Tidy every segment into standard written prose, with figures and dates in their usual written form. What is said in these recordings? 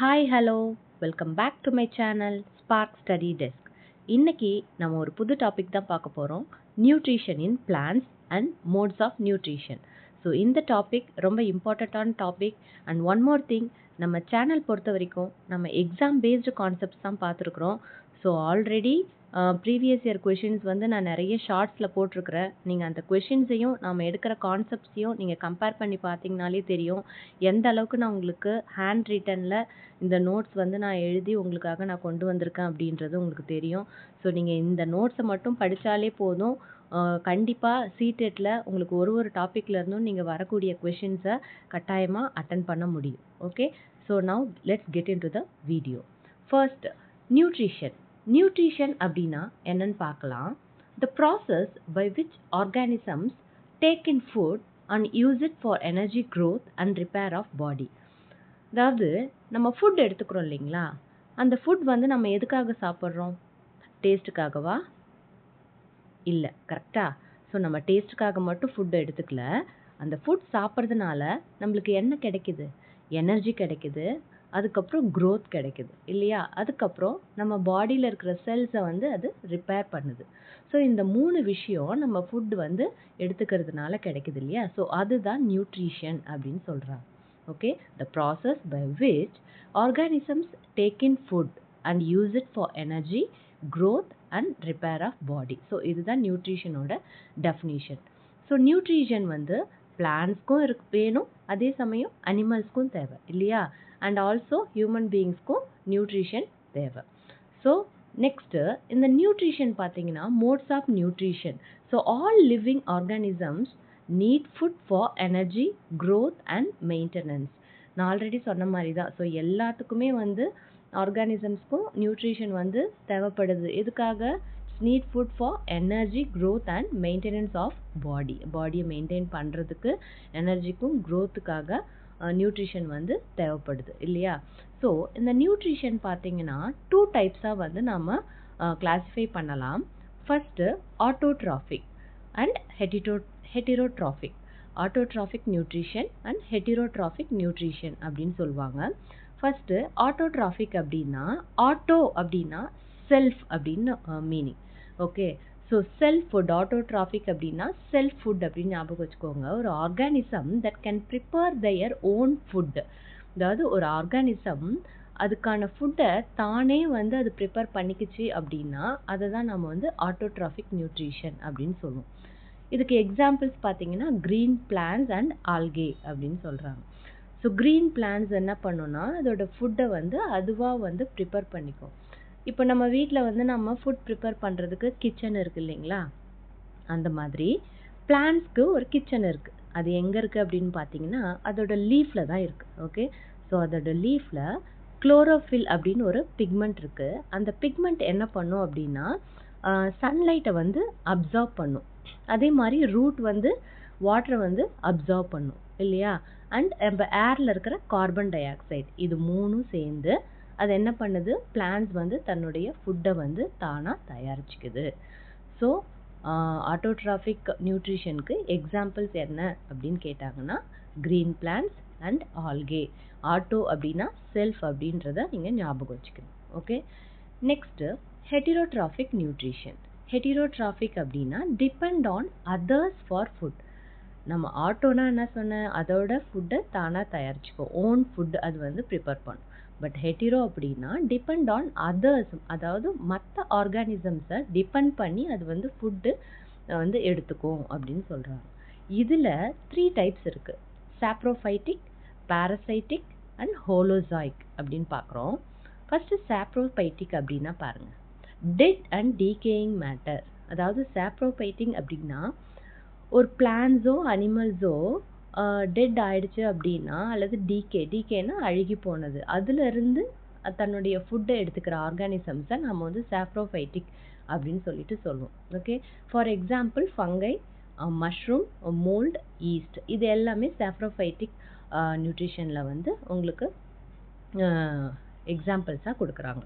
Hi hello welcome back to my channel spark study desk. இன்னைக்கு நம்ம ஒரு புது டாபிக் தான் பார்க்க போகிறோம். Nutrition in plants and modes of nutrition. So இந்த டாபிக் ரொம்ப இம்பார்ட்டண்ட்டான topic. And one more thing, நம்ம சேனல் பொறுத்த வரைக்கும் நம்ம எக்ஸாம் பேஸ்டு கான்செப்ட்ஸ் தான் பார்த்துருக்குறோம். So already previous year questions வந்து நான் நிறைய ஷார்ட்ஸில் போட்டிருக்கிறேன். நீங்கள் அந்த கொஷின்ஸையும் நம்ம எடுக்கிற கான்செப்ட்ஸையும் நீங்கள் கம்பேர் பண்ணி பார்த்தீங்கனாலே தெரியும் எந்த அளவுக்கு நான் உங்களுக்கு ஹேண்ட் ரிட்டனில் இந்த நோட்ஸ் வந்து நான் எழுதி உங்களுக்காக நான் கொண்டு வந்திருக்கேன் அப்படின்றது உங்களுக்கு தெரியும். ஸோ நீங்கள் இந்த நோட்ஸை மட்டும் படித்தாலே போதும். கண்டிப்பாக சிடெட்டில் உங்களுக்கு ஒரு டாப்பிக்கில் இருந்தும் நீங்கள் வரக்கூடிய கொஷின்ஸை கட்டாயமாக அட்டன் பண்ண முடியும். Okay, so now let's get in to the video. First, nutrition. Nutrition அப்படின்னா என்னன்னு பார்க்கலாம். The process by which organisms take in food and use it for energy growth and repair of body. அதாவது நம்ம food எடுத்துக்கிறோம் இல்லைங்களா, அந்த food வந்து நம்ம எதுக்காக சாப்பிட்றோம்? டேஸ்ட்டுக்காகவா? இல்லை, கரெக்டா? ஸோ நம்ம டேஸ்ட்டுக்காக மட்டும் ஃபுட் எடுத்துக்கல. அந்த ஃபுட் சாப்பிட்றதுனால நம்மளுக்கு என்ன கிடைக்குது? எனர்ஜி கிடைக்குது, அதுக்கப்புறம் க்ரோத் கிடைக்குது இல்லையா? அதுக்கப்புறம் நம்ம பாடியில் இருக்கிற செல்ஸை வந்து அது ரிப்பேர் பண்ணுது. ஸோ இந்த 3 விஷயம் நம்ம ஃபுட் வந்து எடுத்துக்கிறதுனால கிடைக்குது இல்லையா? ஸோ அதுதான் நியூட்ரிஷன் அப்படின்னு சொல்கிறாங்க. Okay, the process by which organisms take in food and use it for energy, growth and repair of body. So இதுதான் நியூட்ரிஷனோட டெஃபினிஷன். ஸோ நியூட்ரிஷன் வந்து பிளான்ட்ஸ்க்கும் வேணும், அதே சமயம் அனிமல்ஸ்க்கும் தேவை இல்லையா? அண்ட் ஆல்சோ ஹியூமன் பீயிங்ஸ்க்கும் நியூட்ரிஷன் தேவை. ஸோ நெக்ஸ்ட்டு இந்த நியூட்ரிஷன் பார்த்தீங்கன்னா modes of nutrition. So all living organisms need food for energy, growth and maintenance. நான் ஆல்ரெடி சொன்ன மாதிரி தான். ஸோ எல்லாத்துக்குமே வந்து ஆர்கானிசம்ஸ்க்கும் நியூட்ரிஷன் வந்து தேவைப்படுது. எதுக்காக? Need food for energy, growth and maintenance of பாடியை மெயின்டைன் பண்ணுறதுக்கு எனர்ஜிக்கும் க்ரோத்துக்காக நியூட்ரிஷன் வந்து தேவைப்படுது இல்லையா? ஸோ இந்த நியூட்ரிஷன் பார்த்தீங்கன்னா 2 டைப்ஸாக வந்து நாம் கிளாஸிஃபை பண்ணலாம். First autotrophic and ஹெட்டிரோட்ராஃபிக். Autotrophic nutrition and ஹெட்டிரோட்ராஃபிக் nutrition அப்படின்னு சொல்லுவாங்க. ஃபஸ்ட்டு ஆட்டோட்ராஃபிக் அப்படின்னா, ஆட்டோ அப்படின்னா செல்ஃப் அப்படின்னு meaning. Okay, so self food. Autotrophic அப்படின்னா செல்ஃப் ஃபுட் அப்படின்னு ஞாபகம் வச்சுக்கோங்க. ஒரு organism that can prepare their own food. அதாவது ஒரு ஆர்கானிசம் அதுக்கான ஃபுட்டை தானே வந்து அது ப்ரிப்பேர் பண்ணிக்கிச்சு அப்படின்னா அதை தான் நம்ம வந்து ஆட்டோட்ராஃபிக் நியூட்ரிஷன் அப்படின்னு சொல்லுவோம். இதுக்கு எக்ஸாம்பிள்ஸ் பார்த்தீங்கன்னா க்ரீன் பிளான்ஸ் அண்ட் ஆல்கே அப்படின்னு சொல்கிறாங்க. ஸோ க்ரீன் பிளான்ஸ் என்ன பண்ணுன்னா அதோட ஃபுட்டை வந்து அதுவாக வந்து ப்ரிப்பேர் பண்ணிக்கும். இப்போ நம்ம வீட்டில் வந்து நம்ம ஃபுட் ப்ரிப்பேர் பண்ணுறதுக்கு கிச்சன் இருக்குது இல்லைங்களா? அந்த மாதிரி பிளான்ட்ஸ்க்கு ஒரு கிச்சன் இருக்குது. அது எங்கே இருக்குது அப்படின்னு பார்த்தீங்கன்னா அதோட லீஃபில் தான் இருக்குது. ஓகே, ஸோ அதோட லீஃபில் குளோரோஃபில் அப்படின்னு ஒரு பிக்மெண்ட் இருக்குது. அந்த பிக்மெண்ட் என்ன பண்ணும் அப்படின்னா சன்லைட்டை வந்து அப்சர்வ் பண்ணும். அதே மாதிரி ரூட் வந்து வாட்டரை வந்து அப்சர்வ் பண்ணும் இல்லையா? அண்ட் நம்ம ஏரில் இருக்கிற கார்பன் டை ஆக்சைடு, இது 3ம் சேர்ந்து அது என்ன பண்ணுது? பிளான்ட்ஸ் வந்து தன்னுடைய ஃபுட்டை வந்து தானாக தயாரிச்சுக்குது. ஸோ ஆட்டோட்ராஃபிக் நியூட்ரிஷனுக்கு எக்ஸாம்பிள்ஸ் என்ன அப்படின்னு கேட்டாங்கன்னா green plants and algae. Auto அப்படின்னா செல்ஃப் அப்படின்றத நீங்கள் ஞாபகம் வச்சுக்கணும். Okay, next heterotrophic nutrition. Heterotrophic அப்படின்னா depend on others for food. நம்ம ஆட்டோனா என்ன சொன்னேன்? அதோட ஃபுட்டை தானாக தயாரிச்சுக்கோ, ஓன் ஃபுட் அது வந்து ப்ரிப்பேர் பண்ணும். பட் ஹெட்டிரோ அப்படின்னா டிபெண்ட் ஆன் அதர்ஸ், அதாவது மற்ற ஆர்கானிசம்ஸை டிபெண்ட் பண்ணி அது வந்து ஃபுட்டு வந்து எடுத்துக்கும் அப்படின்னு சொல்கிறாங்க. இதில் 3 டைப்ஸ் இருக்குது. சாப்ரோஃபைட்டிக், பாரசைட்டிக் அண்ட் ஹோலோசாயிக் அப்படின்னு பார்க்குறோம். ஃபஸ்ட்டு சாப்ரோஃபைட்டிக் அப்படின்னா பாருங்கள், டெட் அண்ட் டீகேயிங் மேட்டர். அதாவது சாப்ரோஃபைட்டிங் அப்படின்னா ஒரு பிளான்ஸோ அனிமல்ஸோ டெட் ஆயிடுச்சு அப்படின்னா, அல்லது டீகேனா அழுகி போனது, அதுலேருந்து தன்னுடைய ஃபுட்டை எடுத்துக்கிற ஆர்கானிசம்ஸை நம்ம வந்து சாப்ரோஃபைட்டிக் அப்படின்னு சொல்லிட்டு சொல்லுவோம். Okay, for example fungi, mushroom, mould, yeast, இது எல்லாமே சாப்ரோஃபைட்டிக் நியூட்ரிஷனில் வந்து உங்களுக்கு எக்ஸாம்பிள்ஸாக கொடுக்குறாங்க.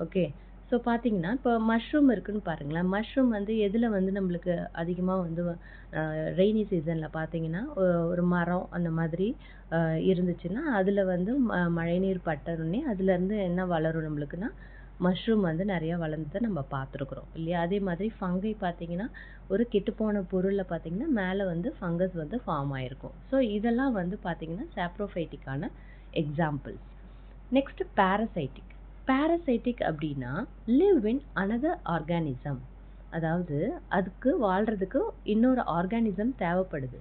ஓகே, ஸோ பார்த்தீங்கன்னா, இப்போ மஷ்ரூம் இருக்குன்னு பாருங்களேன். மஷ்ரூம் வந்து எதில வந்து நம்மளுக்கு அதிகமா வந்து ரெய்னி சீசன்ல பார்த்தீங்கன்னா, ஒரு மரம் அந்த மாதிரி இருந்துச்சுன்னா, அதில வந்து மழைநீர் பட்டவுடனே அதுலேருந்து என்ன வளரும் நம்மளுக்குன்னா, மஷ்ரூம் வந்து நெறையா வளர்ந்தத நம்ம பார்த்துருக்குறோம் இல்லையா? அதே மாதிரி ஃபங்கை பார்த்தீங்கன்னா, ஒரு கெட்டுப்போன பொருள்ல பார்த்தீங்கன்னா, மேல வந்து ஃபங்கஸ் வந்து ஃபார்ம் ஆயிருக்கும். ஸோ இதெல்லாம் வந்து பார்த்தீங்கன்னா, சாப்ரோஃபைட்டிக்கான எக்ஸாம்பிள்ஸ். Next parasitic. பாராசைட்டிக் அப்படின்னா லிவ் இன் அனதர் ஆர்கானிசம். அதாவது அதுக்கு வாழ்றதுக்கு இன்னொரு ஆர்கானிசம் தேவைப்படுது.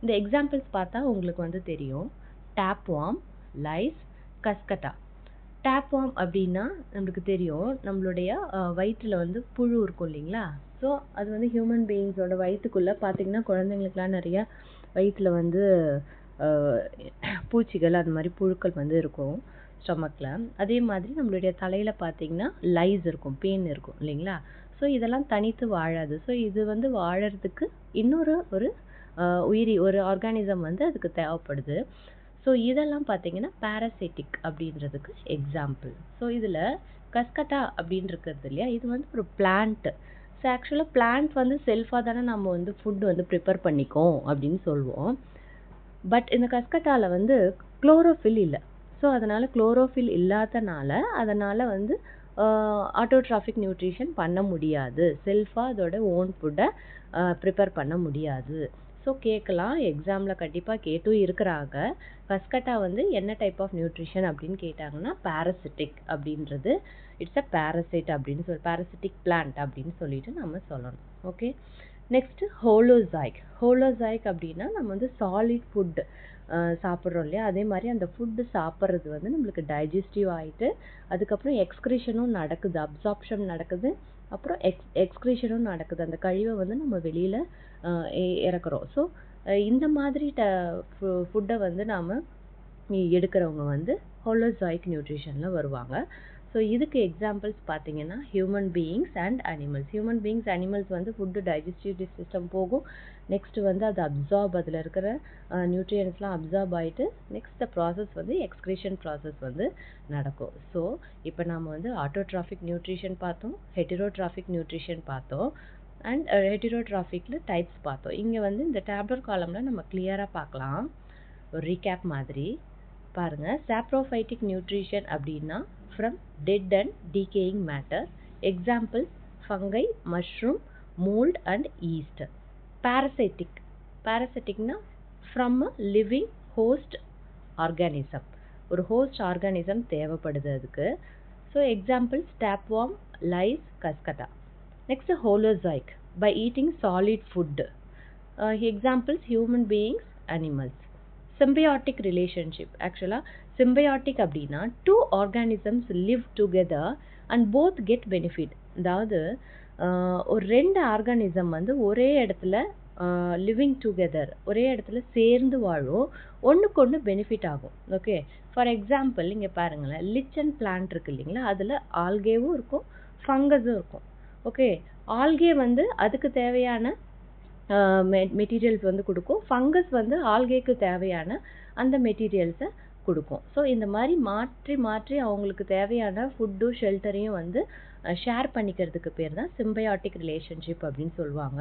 இந்த எக்ஸாம்பிள்ஸ் பார்த்தா உங்களுக்கு வந்து தெரியும். டேப்வார்ம், லைஸ், கஸ்கட்டா. டேப்வார்ம் அப்படின்னா நம்மளுக்கு தெரியும், நம்மளுடைய வயிற்றுல வந்து புழு இருக்கும் இல்லைங்களா? ஸோ அது வந்து ஹியூமன் பீயிங்ஸோட வயிற்றுக்குள்ளே பார்த்தீங்கன்னா, குழந்தைங்களுக்குலாம் நிறைய வயிற்றுல வந்து பூச்சிகள் அது மாதிரி புழுக்கள் வந்து இருக்கும் ஸ்டொமக்கில். அதே மாதிரி நம்மளுடைய தலையில் பார்த்தீங்கன்னா லைஸ் இருக்கும், பேன் இருக்கும் இல்லைங்களா? ஸோ இதெல்லாம் தனித்து வாழாது. ஸோ இது வந்து வாழறதுக்கு இன்னொரு ஒரு உயிரி ஒரு ஆர்கானிசம் வந்து அதுக்கு தேவைப்படுது. ஸோ இதெல்லாம் பார்த்தீங்கன்னா பாராசைட்டிக் அப்படின்றதுக்கு எக்ஸாம்பிள். ஸோ இதில் கஸ்கட்டா அப்படின்னு இருக்கிறது இல்லையா, இது வந்து ஒரு பிளான்ட். ஸோ ஆக்சுவலாக பிளான்ட் வந்து செல்ஃபாக தானே நம்ம வந்து ஃபுட் வந்து ப்ரிப்பேர் பண்ணிக்கோம் அப்படின்னு சொல்லுவோம். பட் இந்த கஸ்கட்டாவில் வந்து குளோரோஃபில் இல்லை. ஸோ அதனால் குளோரோஃபில் இல்லாதனால அதனால் வந்து ஆட்டோட்ராஃபிக் நியூட்ரிஷன் பண்ண முடியாது. செல்ஃபாக அதோட ஓன் ஃபுட்டை ப்ரிப்பேர் பண்ண முடியாது. ஸோ கேட்கலாம், எக்ஸாமில் கண்டிப்பாக கேட்டும் இருக்கிறாங்க. கஸ்கட்டா வந்து என்ன டைப் ஆஃப் நியூட்ரிஷன் அப்படின்னு கேட்டாங்கன்னா பாராசிட்டிக் அப்படின்றது. இட்ஸ் அ பாராசைட் அப்படின்னு பாராசிட்டிக் பிளான்ட் அப்படின்னு சொல்லிட்டு நம்ம சொல்லணும். ஓகே. நெக்ஸ்ட் ஹோலோசைக். ஹோலோசைக் அப்படின்னா நம்ம வந்து சாலிட் ஃபுட் சாப்பிட்றோம் இல்லையா, அதே மாதிரி அந்த ஃபுட்டு சாப்பிட்றது வந்து நம்மளுக்கு டைஜஸ்டிவ் ஆகிட்டு அதுக்கப்புறம் எக்ஸ்க்ரீஷனும் நடக்குது, அப்சார்ப்ஷன் நடக்குது, அப்புறம் எக்ஸ்க்ரீஷனும் நடக்குது. அந்த கழிவை வந்து நம்ம வெளியில் இறக்குறோம். ஸோ இந்த மாதிரி ஃபுட்டை வந்து நாம் எடுக்கிறவங்க வந்து ஹோலோசைக் நியூட்ரிஷனில் வருவாங்க. ஸோ இதுக்கு எக்ஸாம்பிள்ஸ் பார்த்தீங்கன்னா human beings and animals. Human beings animals வந்து ஃபுட்டு டைஜஸ்டிவ் சிஸ்டம் போகும். நெக்ஸ்ட் வந்து அது அப்சார்ப், அதில் இருக்கிற நியூட்ரியன்ஸ்லாம் அப்சார்ப் ஆகிட்டு நெக்ஸ்ட் ப்ராசஸ் வந்து எக்ஸ்க்ரீஷன் ப்ராசஸ் வந்து நடக்கும். ஸோ இப்போ நம்ம வந்து ஆட்டோட்ராஃபிக் நியூட்ரிஷன் பார்த்தோம், ஹெட்டிரோட்ராஃபிக் நியூட்ரிஷன் பார்த்தோம், அண்ட் ஹெட்டிரோட்ராஃபிக்கில் டைப்ஸ் பார்த்தோம். இங்கே வந்து இந்த டேப்லர் காலமில் நம்ம கிளியராக பார்க்கலாம். ஒரு ரீகேப் மாதிரி பாருங்கள். சாப்ரோஃபைட்டிக் நியூட்ரிஷன் அப்படின்னா from dead and decaying matter. Examples fungi, mushroom, mold and yeast. Parasitic. Parasiticனா from a living host organism. ஒரு host organism தேவைப்படுது அதுக்கு. So examples tapeworm, lice, cuscata. Next holozoic, by eating solid food. Examples human beings, animals. Symbiotic relationship. Actually symbiotic அப்படின்னா two organisms live together and both get benefit. அதாவது ஒரு ரெண்டு organism வந்து ஒரே இடத்துல லிவிங் டுகெதர், ஒரே இடத்துல சேர்ந்து வாழும், ஒன்றுக்கு ஒன்று பெனிஃபிட் ஆகும். ஓகே. ஃபார் எக்ஸாம்பிள் இங்கே பாருங்களேன், லிச்சன் பிளான்ட் இருக்கு இல்லைங்களா, அதில் ஆல்கேவும் இருக்கும், ஃபங்கஸும் இருக்கும். ஓகே. ஆல்கே வந்து அதுக்கு தேவையான மெட்டீரியல்ஸ் வந்து கொடுக்கும், ஃபங்கஸ் வந்து ஆல்கேக்கு தேவையான அந்த மெட்டீரியல்ஸை கொடுக்கும். ஸோ இந்த மாதிரி மாற்றி மாற்றி அவங்களுக்கு தேவையான ஃபுட்டும் ஷெல்டரையும் வந்து ஷேர் பண்ணிக்கிறதுக்கு பேர் தான் சிம்பயாட்டிக் ரிலேஷன்ஷிப் அப்படின்னு சொல்லுவாங்க.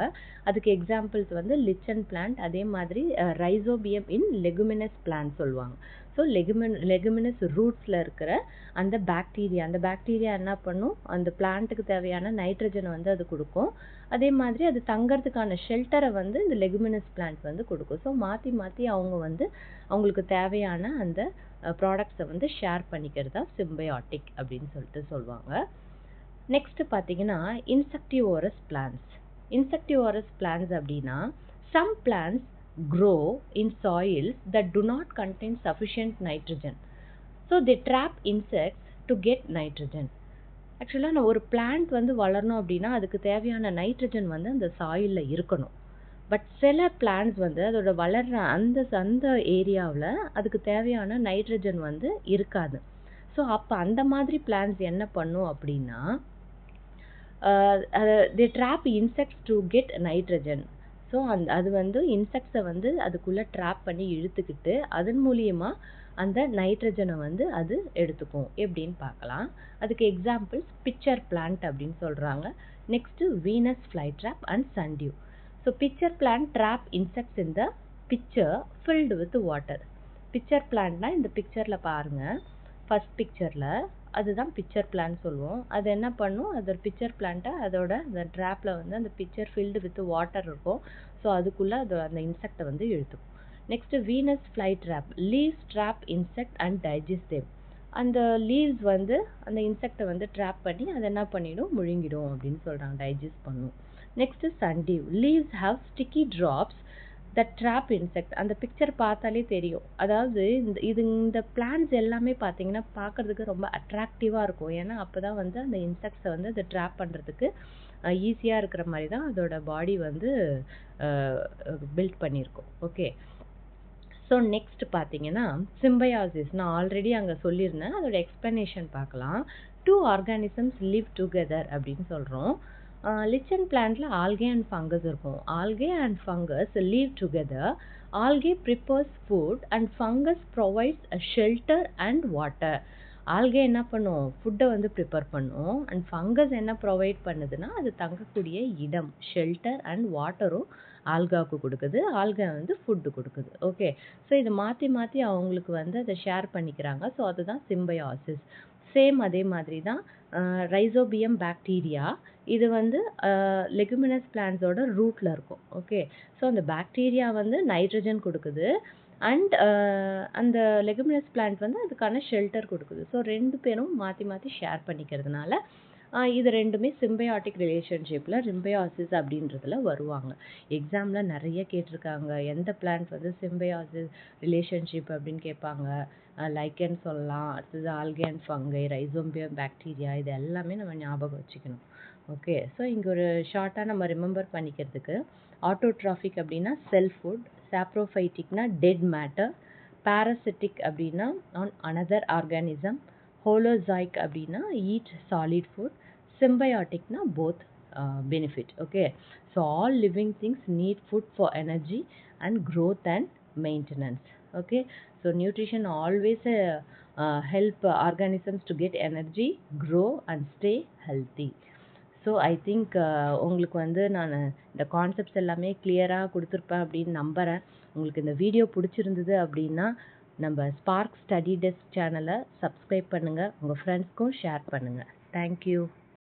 அதுக்கு எக்ஸாம்பிள்ஸ் வந்து லிச்சன் பிளான்ட், அதே மாதிரி ரைசோபியம் இன் லெகுமினஸ் பிளான்ட் சொல்லுவாங்க. ஸோ லெகுமினஸ் ரூட்ஸில் இருக்கிற அந்த பாக்டீரியா என்ன பண்ணும், அந்த பிளான்ட்டுக்கு தேவையான நைட்ரஜனை வந்து அது கொடுக்கும். அதே மாதிரி அது தங்கறதுக்கான ஷெல்டரை வந்து இந்த லெகுமினஸ் பிளான்ட் வந்து கொடுக்கும். ஸோ மாற்றி மாற்றி அவங்க வந்து அவங்களுக்கு தேவையான அந்த ப்ராடக்ட்ஸை வந்து ஷேர் பண்ணிக்கிறதா சிம்பயாட்டிக் அப்படின்னு சொல்லிட்டு சொல்லுவாங்க. நெக்ஸ்ட் பார்த்தீங்கன்னா இன்செக்டிவோரஸ் பிளான்ட்ஸ். இன்செக்டிவோரஸ் பிளான்ட்ஸ் அப்படின்னா some plants grow in soils that do not contain sufficient nitrogen. So they trap insects to get nitrogen. ஆக்சுவலாக ஒரு பிளான்ட் வந்து வளரணும் அப்படின்னா அதுக்கு தேவையான நைட்ரஜன் வந்து அந்த சாயிலில் இருக்கணும். பட் சில பிளான்ட்ஸ் வந்து அதோட வளர்கிற அந்த ஏரியாவில் அதுக்கு தேவையான நைட்ரஜன் வந்து இருக்காது. ஸோ அப்போ அந்த மாதிரி பிளான்ட்ஸ் என்ன பண்ணும் அப்படின்னா they trap insects to get nitrogen. So அது வந்து இன்செக்ட்ஸை வந்து அதுக்குள்ளே ட்ராப் பண்ணி இழுத்துக்கிட்டு அதன் மூலியமாக அந்த நைட்ரஜனை வந்து அது எடுத்துக்கும். எப்படின்னு பார்க்கலாம். அதுக்கு எக்ஸாம்பிள்ஸ் பிச்சர் பிளான்ட் அப்படின்னு சொல்கிறாங்க. Next Venus flytrap and sundew. So pitcher plant trap insects in the picture filled with water. Pitcher பிளான்ட்னா இந்த பிக்சரில் பாருங்கள், ஃபர்ஸ்ட் பிக்சரில் அதுதான் பிச்சர் பிளான்ட் சொல்லுவோம். அது என்ன பண்ணும், அது ஒரு பிச்சர் பிளான்ட்டை அதோட அந்த ட்ராப்பில் வந்து அந்த பிக்சர் ஃபில்டு வித் வாட்டர் இருக்கும். ஸோ அதுக்குள்ளே அது அந்த இன்செக்டை வந்து இழுத்துக்கும். Next Venus flytrap leaves trap insect and digest them. அந்த லீவ்ஸ் வந்து அந்த இன்செக்டை வந்து ட்ராப் பண்ணி அதை என்ன பண்ணிடும், முழுங்கிடும் அப்படின்னு சொல்கிறாங்க, டைஜஸ்ட் பண்ணும். Next sundew leaves have sticky drops that drop insect. அந்த பிக்சர் பார்த்தாலே தெரியும். அதாவது இந்த பிளான்ஸ் எல்லாமே பார்த்தீங்கன்னா பார்க்குறதுக்கு ரொம்ப அட்ராக்டிவாக இருக்கும். ஏன்னா அப்போ தான் வந்து அந்த இன்செக்ட்ஸை வந்து அதை ட்ராப் பண்ணுறதுக்கு ஈஸியாக இருக்கிற மாதிரி தான் அதோட பாடி வந்து பில்ட் பண்ணியிருக்கோம். ஓகே, ஸோ நெக்ஸ்ட் பார்த்தீங்கன்னா சிம்பயாசிஸ். நான் ஆல்ரெடி அங்கே சொல்லியிருந்தேன், அதோட எக்ஸ்ப்ளனேஷன் பார்க்கலாம். 2 ஆர்கானிசம்ஸ் லிவ் டுகெதர் அப்படின்னு சொல்கிறோம். லிச்சன் பிளான்ட்ல ஆல்கே அண்ட் ஃபங்கஸ் இருக்கும். Algae and fungus leave together. Algae prepares food and fungus provides shelter and water. Algae என்ன பண்ணும், ஃபுட்டை வந்து ப்ரிப்பேர் பண்ணும். அண்ட் ஃபங்கஸ் என்ன ப்ரொவைட் பண்ணுதுன்னா அது தங்கக்கூடிய இடம், ஷெல்டர் அண்ட் வாட்டரும் ஆல்காவுக்கு கொடுக்குது. ஆல்கா வந்து ஃபுட்டு கொடுக்குது. ஓகே, ஸோ இதை மாற்றி மாற்றி அவங்களுக்கு வந்து அதை ஷேர் பண்ணிக்கிறாங்க. ஸோ அதுதான் சிம்பயாசிஸ். சேம் அதே மாதிரி தான் ரைசோபியம் பாக்டீரியா. இது வந்து லெகுமினஸ் பிளான்ஸோட ரூட்டில் இருக்கும். ஓகே, ஸோ அந்த பாக்டீரியா வந்து நைட்ரஜன் கொடுக்குது அண்ட் அந்த லெகுமினஸ் பிளான்ட் வந்து அதுக்கான ஷெல்டர் கொடுக்குது. ஸோ 2 பேரும் மாற்றி மாற்றி ஷேர் பண்ணிக்கிறதுனால இது ரெண்டுமே சிம்பயாட்டிக் ரிலேஷன்ஷிப்பில் சிம்பயாசிஸ் அப்படின்றதுல வருவாங்க. எக்ஸாமில் நிறைய கேட்டிருக்காங்க, எந்த பிளான்ட் வந்து சிம்பயாசிஸ் ரிலேஷன்ஷிப் அப்படின்னு கேட்பாங்க. லைக்கன் சொல்லலாம், அடுத்தது algae and fungi, rhizobium bacteria, இது எல்லாமே நம்ம ஞாபகம் வச்சுக்கணும். ஓகே, ஸோ இங்கே ஒரு ஷார்ட்டாக நம்ம ரிமெம்பர் பண்ணிக்கிறதுக்கு, ஆட்டோட்ராஃபிக் அப்படின்னா செல் ஃபுட், சாப்ரோஃபைட்டிக்னா டெட் மேட்டர், பாராசிட்டிக் அப்படின்னா ஆன் அனதர் ஆர்கானிசம், ஹோலோசாய்க் அப்படின்னா ஈட் சாலிட் ஃபுட், சிம்பயாட்டிக்னா both benefit. Okay, so all living things need food for energy and growth and maintenance. Okay, so nutrition always help organisms to get energy, grow and stay healthy. So I think உங்களுக்கு வந்து நான் இந்த concepts எல்லாமே கிளியராக கொடுத்துருப்பேன் அப்படின்னு நம்புகிறேன். உங்களுக்கு இந்த வீடியோ பிடிச்சிருந்தது அப்படின்னா நம்ம ஸ்பார்க் ஸ்டடி டெஸ்க் சேனலை சப்ஸ்கிரைப் பண்ணுங்கள், உங்கள் ஃப்ரெண்ட்ஸ்க்கும் ஷேர் பண்ணுங்கள். தேங்க்யூ.